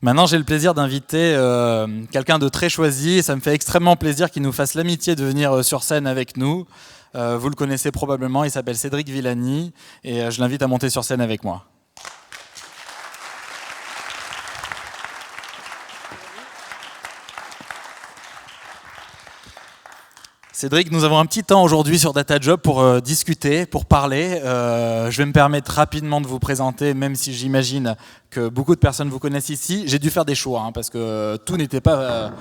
Maintenant, j'ai le plaisir d'inviter quelqu'un de très choisi. Ça me fait extrêmement plaisir qu'il nous fasse l'amitié de venir sur scène avec nous. Vous le connaissez probablement, il s'appelle Cédric Villani et je l'invite à monter sur scène avec moi. Cédric, nous avons un petit temps aujourd'hui sur DataJob pour discuter, pour parler. Je vais me permettre rapidement de vous présenter, même si j'imagine que beaucoup de personnes vous connaissent ici. J'ai dû faire des choix parce que tout n'était pas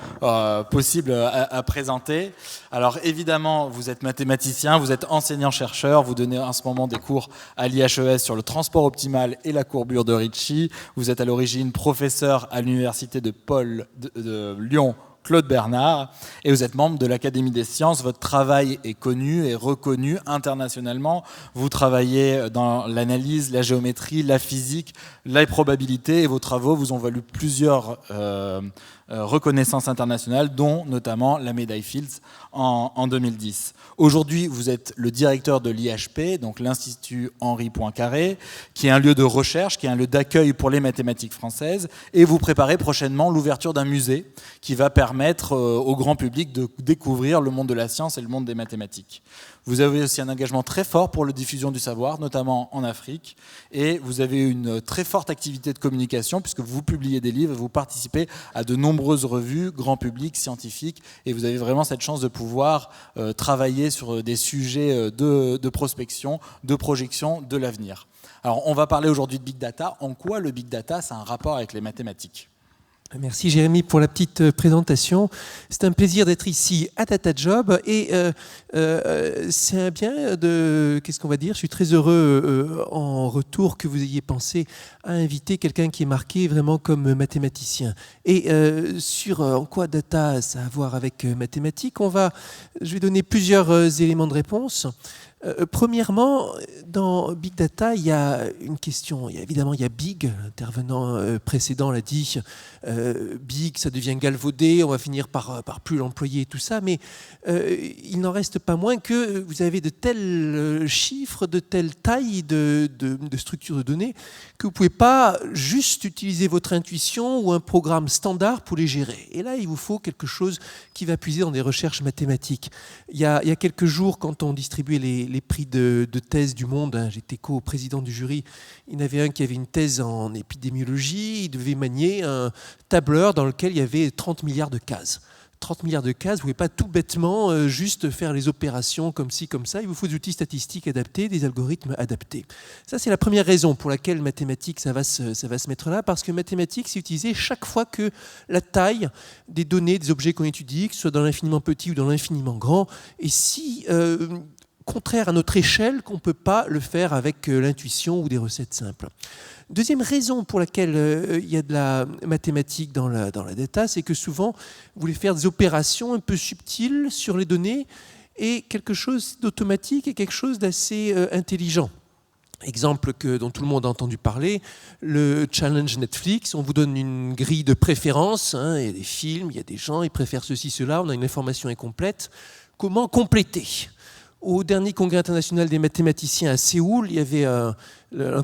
possible à présenter. Alors évidemment, vous êtes mathématicien, vous êtes enseignant-chercheur, vous donnez en ce moment des cours à l'IHES sur le transport optimal et la courbure de Ricci. Vous êtes à l'origine professeur à l'université de Lyon, Claude Bernard, et vous êtes membre de l'Académie des sciences. Votre travail est connu et reconnu internationalement. Vous travaillez dans l'analyse, la géométrie, la physique, la probabilité, et vos travaux vous ont valu plusieurs reconnaissances internationales, dont notamment la médaille Fields en 2010. Aujourd'hui, vous êtes le directeur de l'IHP, donc l'Institut Henri Poincaré, qui est un lieu de recherche, qui est un lieu d'accueil pour les mathématiques françaises, et vous préparez prochainement l'ouverture d'un musée qui va permettre au grand public de découvrir le monde de la science et le monde des mathématiques. Vous avez aussi un engagement très fort pour la diffusion du savoir, notamment en Afrique, et vous avez une très forte activité de communication puisque vous publiez des livres et vous participez à de nombreuses revues, grand public, scientifiques, et vous avez vraiment cette chance de pouvoir travailler sur des sujets de prospection, de projection de l'avenir. Alors on va parler aujourd'hui de Big Data. En quoi le Big Data, ça a un rapport avec les mathématiques ? Merci Jérémy pour la petite présentation. C'est un plaisir d'être ici à DataJob et c'est un bien de, qu'est-ce qu'on va dire, je suis très heureux en retour que vous ayez pensé à inviter quelqu'un qui est marqué vraiment comme mathématicien. Et sur en quoi data ça a à voir avec mathématiques, je vais donner plusieurs éléments de réponse. Premièrement, dans Big Data, il y a une question. Évidemment, il y a Big, l'intervenant précédent l'a dit. Big, ça devient galvaudé, on va finir par plus l'employer et tout ça, mais il n'en reste pas moins que vous avez de tels chiffres, de telles tailles de structures de données que vous ne pouvez pas juste utiliser votre intuition ou un programme standard pour les gérer. Et là, il vous faut quelque chose qui va puiser dans des recherches mathématiques. Il y a quelques jours, quand on distribuait les prix de thèse du monde, j'étais co-président du jury, il y en avait un qui avait une thèse en épidémiologie, il devait manier un tableur dans lequel il y avait 30 milliards de cases. 30 milliards de cases, vous ne pouvez pas tout bêtement juste faire les opérations comme ci, comme ça. Il vous faut des outils statistiques adaptés, des algorithmes adaptés. Ça, c'est la première raison pour laquelle mathématiques, ça va se mettre là, parce que mathématiques, c'est utilisé chaque fois que la taille des données, des objets qu'on étudie, que ce soit dans l'infiniment petit ou dans l'infiniment grand, est si contraire à notre échelle qu'on ne peut pas le faire avec l'intuition ou des recettes simples. Deuxième raison pour laquelle il y a de la mathématique dans la data, c'est que souvent, vous voulez faire des opérations un peu subtiles sur les données et quelque chose d'automatique et quelque chose d'assez intelligent. Exemple dont tout le monde a entendu parler, le challenge Netflix, on vous donne une grille de préférence, il y a des films, il y a des gens, ils préfèrent ceci, cela, on a une information incomplète. Comment compléter ? Au dernier congrès international des mathématiciens à Séoul, il y avait un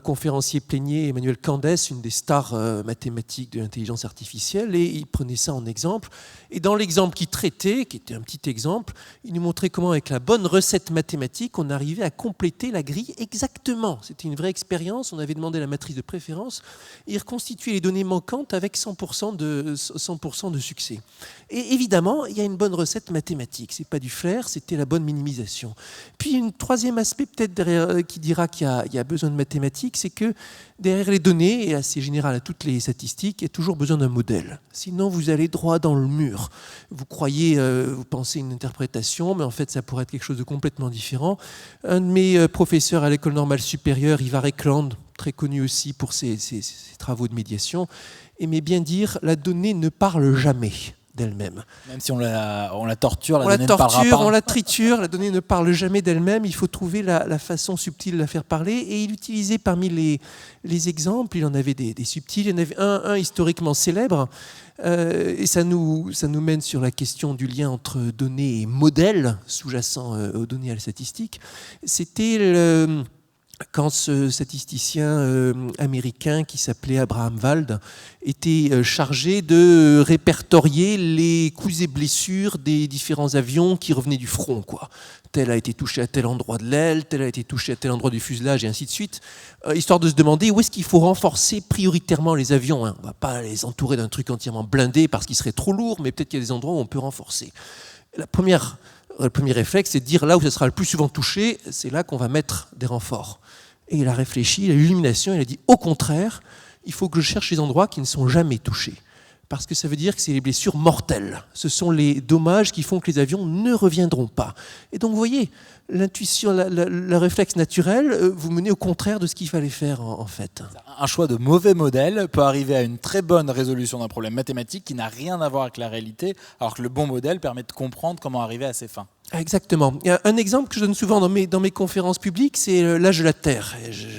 conférencier plénier, Emmanuel Candès, une des stars mathématiques de l'intelligence artificielle, et il prenait ça en exemple. Et dans l'exemple qu'il traitait, qui était un petit exemple, il nous montrait comment, avec la bonne recette mathématique, on arrivait à compléter la grille exactement. C'était une vraie expérience. On avait demandé la matrice de préférence et reconstituer les données manquantes avec 100% de succès. Et évidemment, il y a une bonne recette mathématique. C'est pas du flair, c'était la bonne minimisation. Puis, un troisième aspect peut-être qui dira qu'il y a besoin de mathématiques, c'est que derrière les données, et assez général à toutes les statistiques, il y a toujours besoin d'un modèle. Sinon, vous allez droit dans le mur. Vous croyez, vous pensez une interprétation, mais en fait, ça pourrait être quelque chose de complètement différent. Un de mes professeurs à l'École normale supérieure, Ivar Ekland, très connu aussi pour ses travaux de médiation, aimait bien dire « la donnée ne parle jamais ». d'elle-même. Même si on la torture, la donnée ne parlera pas. On la triture, la donnée ne parle jamais d'elle-même, il faut trouver la façon subtile de la faire parler, et il utilisait parmi les exemples, il en avait des subtils, il y en avait un historiquement célèbre, et ça nous mène sur la question du lien entre données et modèles sous-jacents aux données à la statistique. C'était quand ce statisticien américain qui s'appelait Abraham Wald était chargé de répertorier les coups et blessures des différents avions qui revenaient du front, quoi. Tel a été touché à tel endroit de l'aile, tel a été touché à tel endroit du fuselage, et ainsi de suite, histoire de se demander où est-ce qu'il faut renforcer prioritairement les avions, hein. On ne va pas les entourer d'un truc entièrement blindé parce qu'il serait trop lourd, mais peut-être qu'il y a des endroits où on peut renforcer. Le premier réflexe, c'est de dire là où ça sera le plus souvent touché, c'est là qu'on va mettre des renforts. Et il a réfléchi, il a eu l'illumination, il a dit au contraire, il faut que je cherche les endroits qui ne sont jamais touchés. Parce que ça veut dire que c'est les blessures mortelles. Ce sont les dommages qui font que les avions ne reviendront pas. Et donc vous voyez, l'intuition, le réflexe naturel, vous menez au contraire de ce qu'il fallait faire en fait. Un choix de mauvais modèle peut arriver à une très bonne résolution d'un problème mathématique qui n'a rien à voir avec la réalité, alors que le bon modèle permet de comprendre comment arriver à ses fins. Exactement. Il y a un exemple que je donne souvent dans mes conférences publiques, c'est l'âge de la Terre.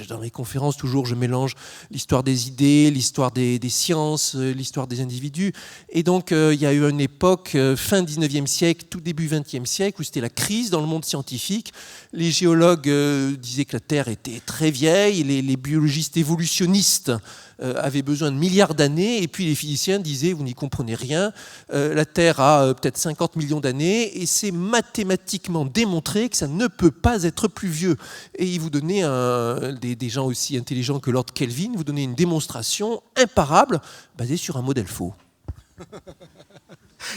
Dans mes conférences, toujours, je mélange l'histoire des idées, l'histoire des sciences, l'histoire des individus. Et donc, il y a eu une époque, fin 19e siècle, tout début 20e siècle, où c'était la crise dans le monde scientifique. Les géologues disaient que la Terre était très vieille, les biologistes évolutionnistes avaient besoin de milliards d'années, et puis les physiciens disaient, vous n'y comprenez rien, la Terre a peut-être 50 millions d'années, et c'est mathématiquement démontré que ça ne peut pas être plus vieux. Et ils vous donnaient, des gens aussi intelligents que Lord Kelvin, vous donnaient une démonstration imparable, basée sur un modèle faux.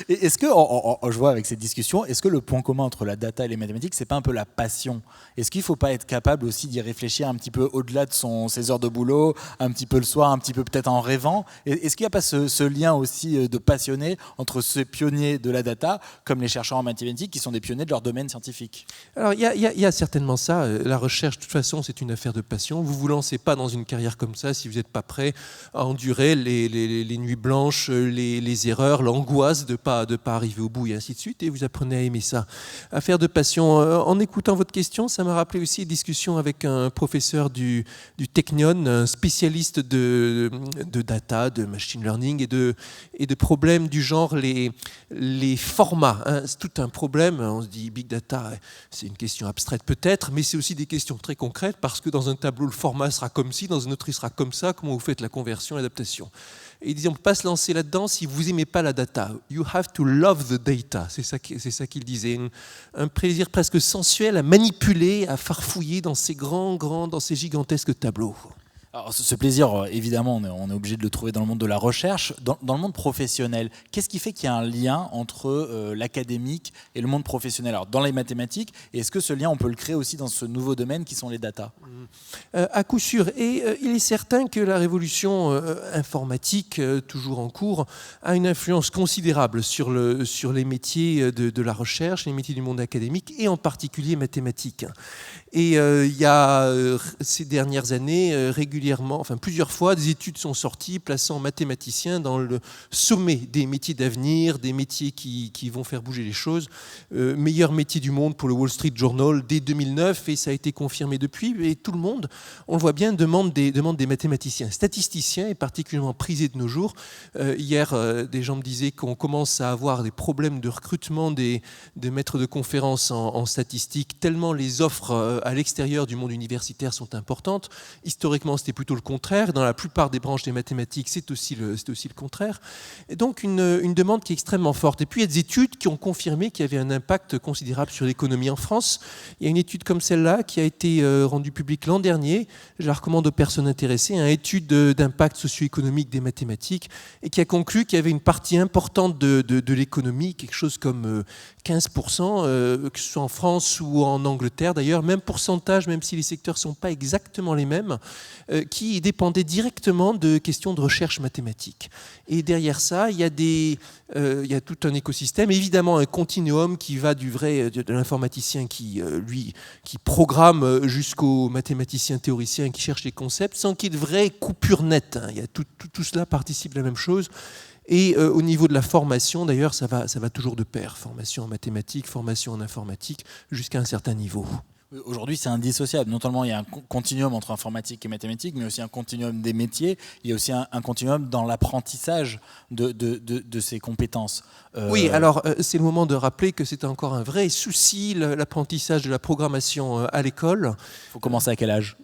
Et est-ce que, je vois avec cette discussion, est-ce que le point commun entre la data et les mathématiques, c'est pas un peu la passion? Est-ce qu'il ne faut pas être capable aussi d'y réfléchir un petit peu au-delà de ses heures de boulot, un petit peu le soir, un petit peu peut-être en rêvant? Est-ce qu'il n'y a pas ce lien aussi de passionné entre ces pionniers de la data, comme les chercheurs en mathématiques, qui sont des pionniers de leur domaine scientifique? Alors il y a certainement ça. La recherche, de toute façon, c'est une affaire de passion. Vous ne vous lancez pas dans une carrière comme ça si vous n'êtes pas prêt à endurer les nuits blanches, les erreurs, l'angoisse de pas arriver au bout et ainsi de suite, et vous apprenez à aimer ça. Affaire de passion. En écoutant votre question, ça m'a rappelé aussi une discussion avec un professeur du Technion, un spécialiste de data, de machine learning et de problèmes du genre les formats. Hein. C'est tout un problème. On se dit big data, c'est une question abstraite peut-être, mais c'est aussi des questions très concrètes parce que dans un tableau, le format sera comme ci, dans un autre, il sera comme ça. Comment vous faites la conversion, l'adaptation? Et il disait, on ne peut pas se lancer là-dedans si vous n'aimez pas la data. You have to love the data. C'est ça qu'il disait. Un plaisir presque sensuel à manipuler, à farfouiller dans ces dans ces gigantesques tableaux. Alors, ce plaisir, évidemment, on est obligé de le trouver dans le monde de la recherche. Dans le monde professionnel, qu'est-ce qui fait qu'il y a un lien entre l'académique et le monde professionnel? Alors, dans les mathématiques, est-ce que ce lien, on peut le créer aussi dans ce nouveau domaine qui sont les data? À coup sûr. Et il est certain que la révolution informatique, toujours en cours, a une influence considérable sur les métiers de la recherche, les métiers du monde académique, et en particulier mathématiques. Et il y a ces dernières années, régulièrement, enfin plusieurs fois, des études sont sorties plaçant mathématiciens dans le sommet des métiers d'avenir, des métiers qui vont faire bouger les choses. Meilleur métier du monde pour le Wall Street Journal dès 2009, et ça a été confirmé depuis. Et tout le monde, on le voit bien, demande des mathématiciens. Statisticiens est particulièrement prisé de nos jours. Hier, des gens me disaient qu'on commence à avoir des problèmes de recrutement des maîtres de conférences en statistique, tellement les offres à l'extérieur du monde universitaire sont importantes. Historiquement, c'était plutôt le contraire. Dans la plupart des branches des mathématiques, c'est aussi le contraire. Et donc, une demande qui est extrêmement forte. Et puis, il y a des études qui ont confirmé qu'il y avait un impact considérable sur l'économie en France. Il y a une étude comme celle-là qui a été rendue publique l'an dernier. Je la recommande aux personnes intéressées. Une étude d'impact socio-économique des mathématiques et qui a conclu qu'il y avait une partie importante de l'économie, quelque chose comme 15%, que ce soit en France ou en Angleterre d'ailleurs, même pourcentage, même si les secteurs ne sont pas exactement les mêmes, qui dépendait directement de questions de recherche mathématique. Et derrière ça, il y a tout un écosystème, évidemment un continuum qui va de l'informaticien qui programme jusqu'au mathématicien théoricien qui cherche les concepts, sans qu'il y ait de vraies coupures nettes. Il y a tout cela participe de la même chose. Et au niveau de la formation, d'ailleurs, ça va toujours de pair. Formation en mathématiques, formation en informatique, jusqu'à un certain niveau. Aujourd'hui, c'est indissociable. Non seulement il y a un continuum entre informatique et mathématiques, mais aussi un continuum des métiers. Il y a aussi un continuum dans l'apprentissage de ces compétences. Oui, alors c'est le moment de rappeler que c'est encore un vrai souci, l'apprentissage de la programmation à l'école. Il faut commencer à quel âge ?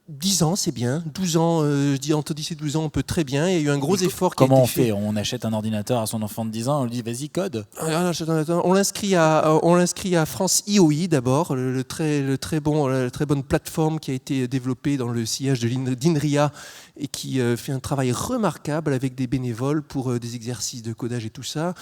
10 ans, c'est bien. 12 ans, je dis entre 10 et 12 ans, on peut très bien. Il y a eu un gros effort qui a été fait. Comment on fait? On achète un ordinateur à son enfant de 10 ans, on lui dit vas-y, code. On l'inscrit à France IOI d'abord, la très bonne plateforme qui a été développée dans le sillage d'INRIA et qui fait un travail remarquable avec des bénévoles pour des exercices de codage et tout ça.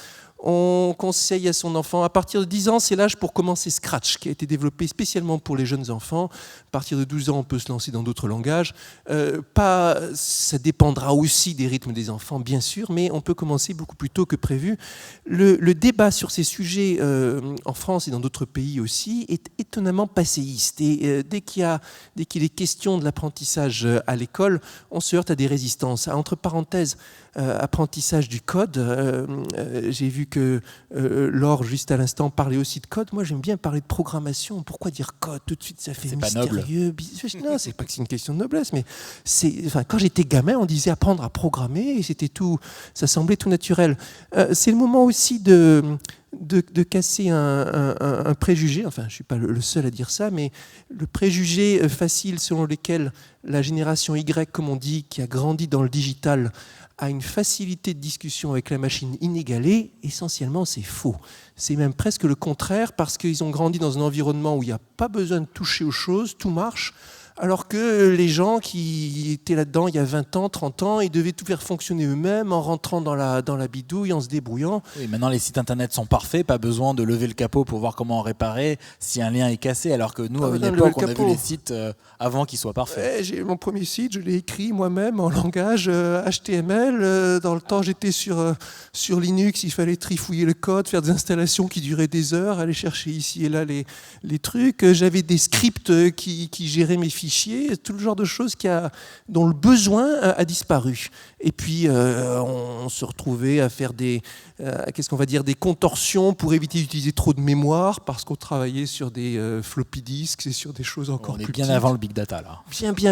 On conseille à son enfant, à partir de 10 ans, c'est l'âge pour commencer Scratch, qui a été développé spécialement pour les jeunes enfants. À partir de 12 ans, on peut se lancer dans d'autres langages. Ça dépendra aussi des rythmes des enfants, bien sûr, mais on peut commencer beaucoup plus tôt que prévu. Le débat sur ces sujets en France et dans d'autres pays aussi est étonnamment passéiste. Et dès qu'il est question de l'apprentissage à l'école, on se heurte à des résistances. Entre parenthèses, apprentissage du code, j'ai vu que Laure, juste à l'instant, parlait aussi de code. Moi, j'aime bien parler de programmation. Pourquoi dire code? Tout de suite, ça fait mystérieux. Non, c'est pas que c'est une question de noblesse, mais quand j'étais gamin, on disait apprendre à programmer et c'était tout, ça semblait tout naturel. C'est le moment aussi de casser un préjugé, enfin je ne suis pas le seul à dire ça, mais le préjugé facile selon lequel la génération Y, comme on dit, qui a grandi dans le digital, a une facilité de discussion avec la machine inégalée, essentiellement c'est faux. C'est même presque le contraire, parce qu'ils ont grandi dans un environnement où il n'y a pas besoin de toucher aux choses, tout marche, alors que les gens qui étaient là-dedans il y a 20 ans, 30 ans, ils devaient tout faire fonctionner eux-mêmes en rentrant dans la bidouille, en se débrouillant. Oui, maintenant les sites internet sont parfaits, pas besoin de lever le capot pour voir comment en réparer si un lien est cassé, alors que nous, à une époque, on a vu les sites avant qu'ils soient parfaits. J'ai mon premier site, je l'ai écrit moi-même en langage HTML. Dans le temps, j'étais sur Linux, il fallait trifouiller le code, faire des installations qui duraient des heures, aller chercher ici et là les trucs. J'avais des scripts qui géraient mes fichiers, tout le genre de choses dont le besoin a disparu. Et puis, on se retrouvait à faire des contorsions pour éviter d'utiliser trop de mémoire, parce qu'on travaillait sur des floppy disks et sur des choses encore plus petites. On est bien avant le big data, là.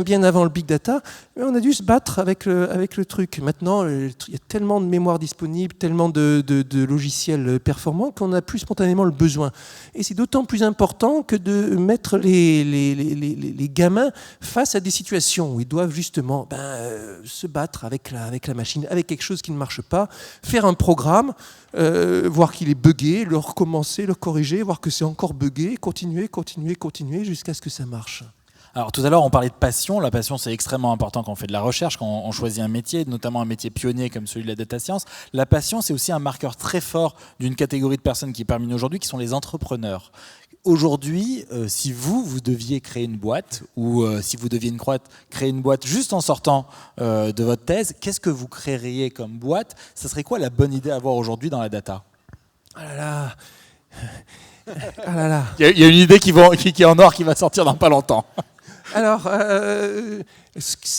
Bien avant le big data. Mais on a dû se battre avec le truc. Maintenant, il y a tellement de mémoire disponible, tellement de logiciels performants qu'on n'a plus spontanément le besoin. Et c'est d'autant plus important que de mettre les gamins face à des situations où ils doivent justement se battre avec la machine, avec quelque chose qui ne marche pas, faire un programme, voir qu'il est buggé, le recommencer, le corriger, voir que c'est encore buggé, continuer jusqu'à ce que ça marche. Alors tout à l'heure on parlait de passion. La passion c'est extrêmement important quand on fait de la recherche, quand on choisit un métier, notamment un métier pionnier comme celui de la data science. La passion c'est aussi un marqueur très fort d'une catégorie de personnes qui est parmi nous aujourd'hui, qui sont les entrepreneurs. Aujourd'hui, si vous deviez créer une boîte, ou si vous deviez créer une boîte juste en sortant de votre thèse, qu'est-ce que vous créeriez comme boîte? Ça serait quoi la bonne idée à avoir aujourd'hui dans la data? Ah là là. Il y a une idée qui est en or qui va sortir dans pas longtemps. Alors,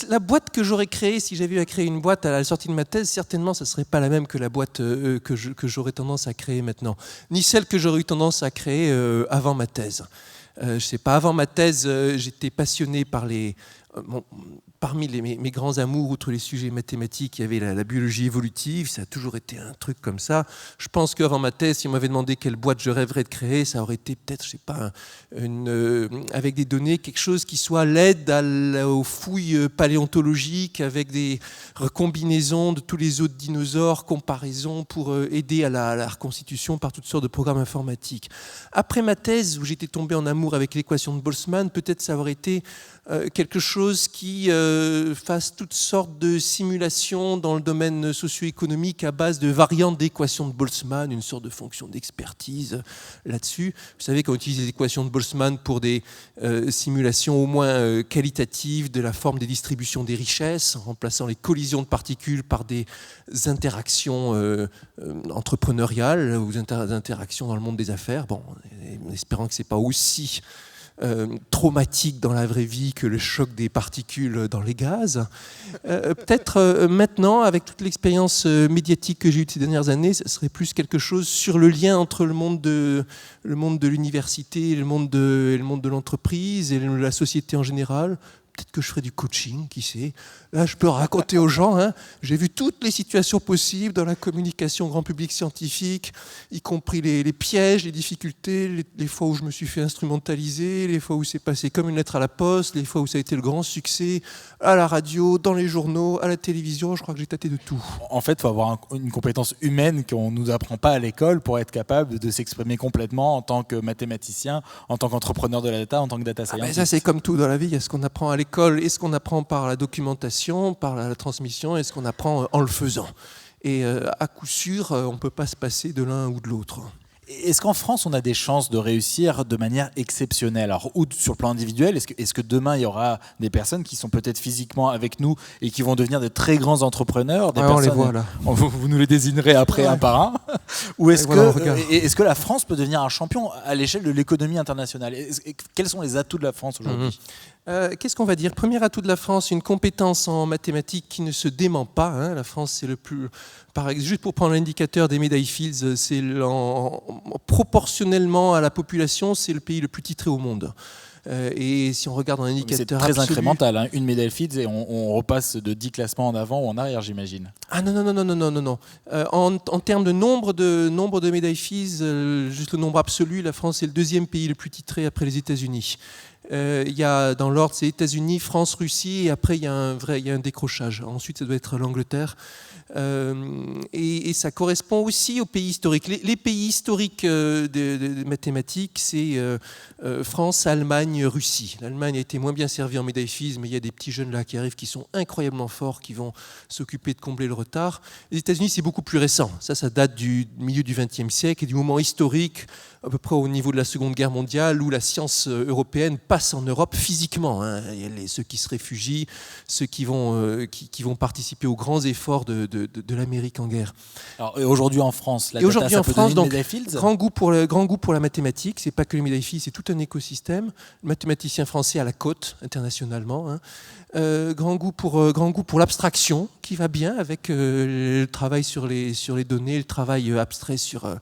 la boîte que j'aurais créée, si j'avais eu à créer une boîte à la sortie de ma thèse, certainement, ça ne serait pas la même que la boîte que j'aurais tendance à créer maintenant, ni celle que j'aurais eu tendance à créer avant ma thèse. Je sais pas, avant ma thèse, j'étais passionné par parmi mes grands amours, outre les sujets mathématiques, il y avait la biologie évolutive, ça a toujours été un truc comme ça. Je pense qu'avant ma thèse, si on m'avait demandé quelle boîte je rêverais de créer, ça aurait été peut-être, je sais pas, avec des données, quelque chose qui soit l'aide aux fouilles paléontologiques, avec des recombinaisons de tous les autres dinosaures, comparaisons pour aider à la reconstitution par toutes sortes de programmes informatiques. Après ma thèse, où j'étais tombé en amour avec l'équation de Boltzmann, peut-être ça aurait été quelque chose qui fasse toutes sortes de simulations dans le domaine socio-économique à base de variantes d'équations de Boltzmann, une sorte de fonction d'expertise là-dessus. Vous savez qu'on utilise les équations de Boltzmann pour des simulations au moins qualitatives de la forme des distributions des richesses, en remplaçant les collisions de particules par des interactions entrepreneuriales ou des interactions dans le monde des affaires. Bon, en espérant que ce n'est pas aussi traumatique dans la vraie vie que le choc des particules dans les gaz. Peut-être maintenant, avec toute l'expérience médiatique que j'ai eue ces dernières années, ce serait plus quelque chose sur le lien entre le monde de l'université et le monde de l'entreprise et la société en général. peut-être que je ferai du coaching, qui sait. Là, je peux raconter aux gens, hein, j'ai vu toutes les situations possibles dans la communication grand public scientifique, y compris les pièges, les difficultés, les fois où je me suis fait instrumentaliser, les fois où c'est passé comme une lettre à la poste, les fois où ça a été le grand succès, à la radio, dans les journaux, à la télévision, je crois que j'ai tâté de tout. En fait, il faut avoir une compétence humaine qu'on ne nous apprend pas à l'école pour être capable de s'exprimer complètement en tant que mathématicien, en tant qu'entrepreneur de la data, en tant que data scientist. Ça, c'est comme tout dans la vie. Est-ce qu'on apprend à l'école? Est-ce qu'on apprend par la documentation, par la transmission? Est-ce qu'on apprend en le faisant? Et à coup sûr, on ne peut pas se passer de l'un ou de l'autre. Est-ce qu'en France, on a des chances de réussir de manière exceptionnelle? Alors, ou sur le plan individuel, est-ce que demain, il y aura des personnes qui sont peut-être physiquement avec nous et qui vont devenir de très grands entrepreneurs, des personnes, on les voit là. Vous nous les désignerez après un par un. Ou est-ce que la France peut devenir un champion à l'échelle de l'économie internationale? Quels sont les atouts de la France aujourd'hui? Qu'est-ce qu'on va dire? Premier atout de la France, une compétence en mathématiques qui ne se dément pas. Hein. La France, c'est le plus... Juste pour prendre l'indicateur des médailles Fields, c'est proportionnellement à la population, c'est le pays le plus titré au monde. Et si on regarde un indicateur c'est très absolu, incrémental, hein. Une médaille Fields et on repasse de 10 classements en avant ou en arrière, j'imagine. Ah non. En termes de nombre de médailles Fields, juste le nombre absolu, la France est le deuxième pays le plus titré après les États-Unis. Il y a dans l'ordre, c'est États-Unis, France, Russie, et après il y a un décrochage. Ensuite, ça doit être l'Angleterre. Et ça correspond aussi aux pays historiques. Les pays historiques des mathématiques, c'est France, Allemagne, Russie. L'Allemagne a été moins bien servie en médaille Fields, mais il y a des petits jeunes là qui arrivent qui sont incroyablement forts, qui vont s'occuper de combler le retard. Les États-Unis, c'est beaucoup plus récent. Ça date du milieu du XXe siècle et du moment historique, à peu près au niveau de la Seconde Guerre mondiale, où la science européenne passe en Europe physiquement. Hein. Il y a ceux qui se réfugient, ceux qui vont participer aux grands efforts de l'Amérique en guerre. Alors, aujourd'hui en France, la et data, aujourd'hui ça en peut France, donner une donc, médaille Fields. grand goût pour la mathématique. C'est pas que les médailles Fields, c'est tout un écosystème. Le mathématicien français à la côte internationalement. Hein. Grand goût pour l'abstraction, qui va bien avec le travail sur les données, le travail abstrait sur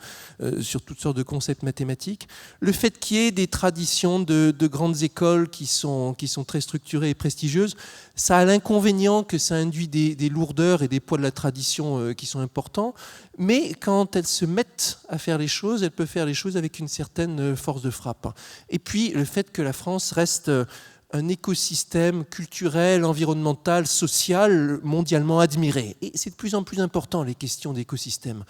toutes sortes de concepts mathématiques. Le fait qu'il y ait des traditions de grandes écoles qui sont très structurées et prestigieuses, ça a l'inconvénient que ça induit des lourdeurs et des poids de la tradition qui sont importants, mais quand elles se mettent à faire les choses, elles peuvent faire les choses avec une certaine force de frappe. Et puis le fait que la France reste un écosystème culturel, environnemental, social, mondialement admiré. Et c'est de plus en plus important, les questions d'écosystème.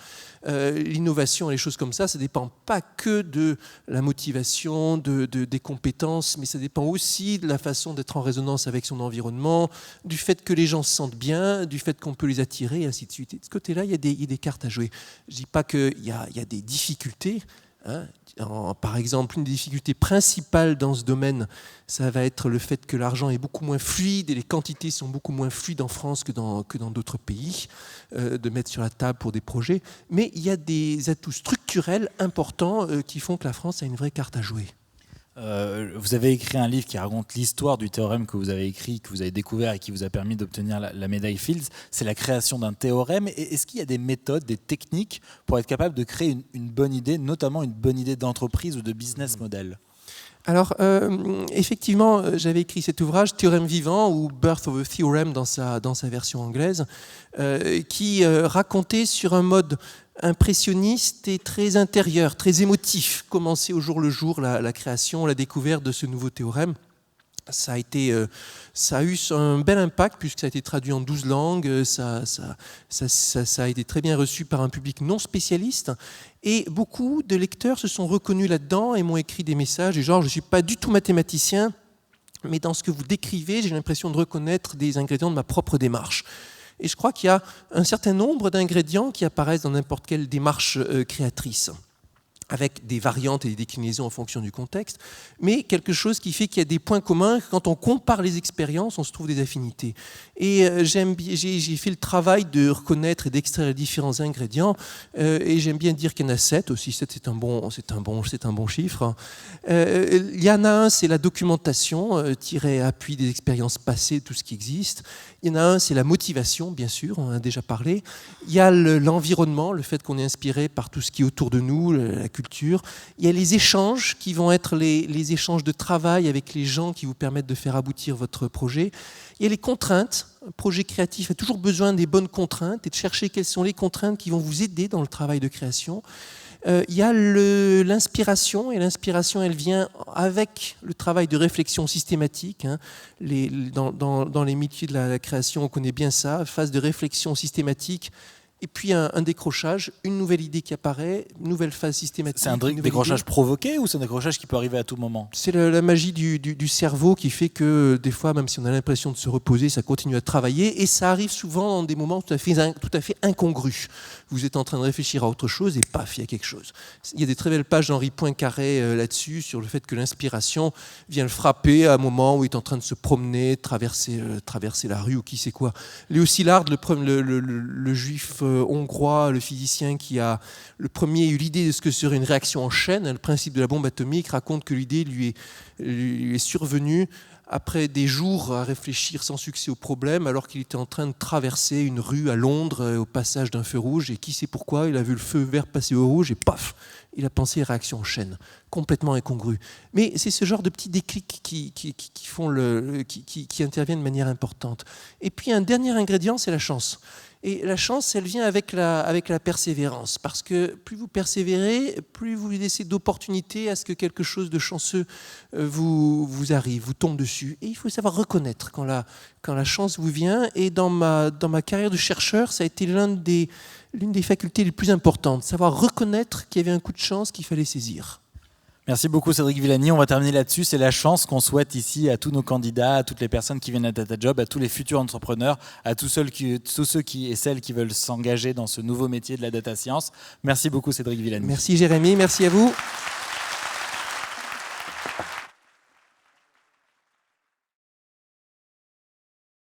L'innovation et les choses comme ça ne dépend pas que de la motivation, des compétences, mais ça dépend aussi de la façon d'être en résonance avec son environnement, du fait que les gens se sentent bien, du fait qu'on peut les attirer, et ainsi de suite. Et de ce côté-là, il y a des cartes à jouer. Je ne dis pas qu'il y a des difficultés. Hein. Par exemple, une des difficultés principales dans ce domaine, ça va être le fait que l'argent est beaucoup moins fluide et les quantités sont beaucoup moins fluides en France que dans d'autres pays, de mettre sur la table pour des projets. Mais il y a des atouts structurels importants qui font que la France a une vraie carte à jouer. Vous avez écrit un livre qui raconte l'histoire du théorème que vous avez écrit, que vous avez découvert et qui vous a permis d'obtenir la médaille Fields. C'est la création d'un théorème. Est-ce qu'il y a des méthodes, des techniques pour être capable de créer une bonne idée, notamment une bonne idée d'entreprise ou de business model ? Alors, effectivement, j'avais écrit cet ouvrage, Théorème vivant, ou Birth of a Theorem dans sa version anglaise, qui racontait sur un mode impressionniste et très intérieur, très émotif, commencer au jour le jour la création, la découverte de ce nouveau théorème. Ça a eu un bel impact puisque ça a été traduit en 12 langues, ça a été très bien reçu par un public non spécialiste et beaucoup de lecteurs se sont reconnus là-dedans et m'ont écrit des messages du genre « je ne suis pas du tout mathématicien, mais dans ce que vous décrivez, j'ai l'impression de reconnaître des ingrédients de ma propre démarche ». Et je crois qu'il y a un certain nombre d'ingrédients qui apparaissent dans n'importe quelle démarche créatrice, avec des variantes et des déclinaisons en fonction du contexte, mais quelque chose qui fait qu'il y a des points communs. Quand on compare les expériences, on se trouve des affinités. Et j'ai fait le travail de reconnaître et d'extraire les différents ingrédients, et j'aime bien dire qu'il y en a 7 aussi. 7, c'est un bon chiffre. Il y en a un, c'est la documentation, tirer à appui des expériences passées, tout ce qui existe. Il y en a un, c'est la motivation, bien sûr, on en a déjà parlé. Il y a l'environnement, le fait qu'on est inspiré par tout ce qui est autour de nous, la culture, culture. Il y a les échanges qui vont être les échanges de travail avec les gens qui vous permettent de faire aboutir votre projet. Il y a les contraintes. Un projet créatif a toujours besoin des bonnes contraintes et de chercher quelles sont les contraintes qui vont vous aider dans le travail de création. Il y a l'inspiration, et l'inspiration, elle vient avec le travail de réflexion systématique. Dans les métiers de la création, on connaît bien ça, phase de réflexion systématique, et puis un décrochage, une nouvelle idée qui apparaît, une nouvelle phase systématique. C'est un décrochage provoqué ou c'est un décrochage qui peut arriver à tout moment ? C'est la magie du cerveau qui fait que des fois, même si on a l'impression de se reposer, ça continue à travailler, et ça arrive souvent dans des moments tout à fait incongrus. Vous êtes en train de réfléchir à autre chose et paf, il y a quelque chose. Il y a des très belles pages d'Henri Poincaré là-dessus, sur le fait que l'inspiration vient le frapper à un moment où il est en train de se promener, traverser la rue ou qui sait quoi. Léo Szilard, le juif hongrois, le physicien qui a le premier eu l'idée de ce que serait une réaction en chaîne, le principe de la bombe atomique, raconte que l'idée lui est survenue après des jours à réfléchir sans succès au problème, alors qu'il était en train de traverser une rue à Londres au passage d'un feu rouge, et qui sait pourquoi, il a vu le feu vert passer au rouge, et paf, il a pensé réaction en chaîne, complètement incongru. Mais c'est ce genre de petits déclics qui interviennent de manière importante. Et puis un dernier ingrédient, c'est la chance. Et la chance, elle vient avec la persévérance, parce que plus vous persévérez, plus vous laissez d'opportunités à ce que quelque chose de chanceux vous arrive, vous tombe dessus. Et il faut savoir reconnaître quand la chance vous vient. Et dans ma carrière de chercheur, ça a été l'une des facultés les plus importantes, savoir reconnaître qu'il y avait un coup de chance qu'il fallait saisir. Merci beaucoup Cédric Villani, on va terminer là-dessus. C'est la chance qu'on souhaite ici à tous nos candidats, à toutes les personnes qui viennent à DataJob, à tous les futurs entrepreneurs, à tous ceux et celles qui veulent s'engager dans ce nouveau métier de la data science. Merci beaucoup Cédric Villani. Merci Jérémy, merci à vous.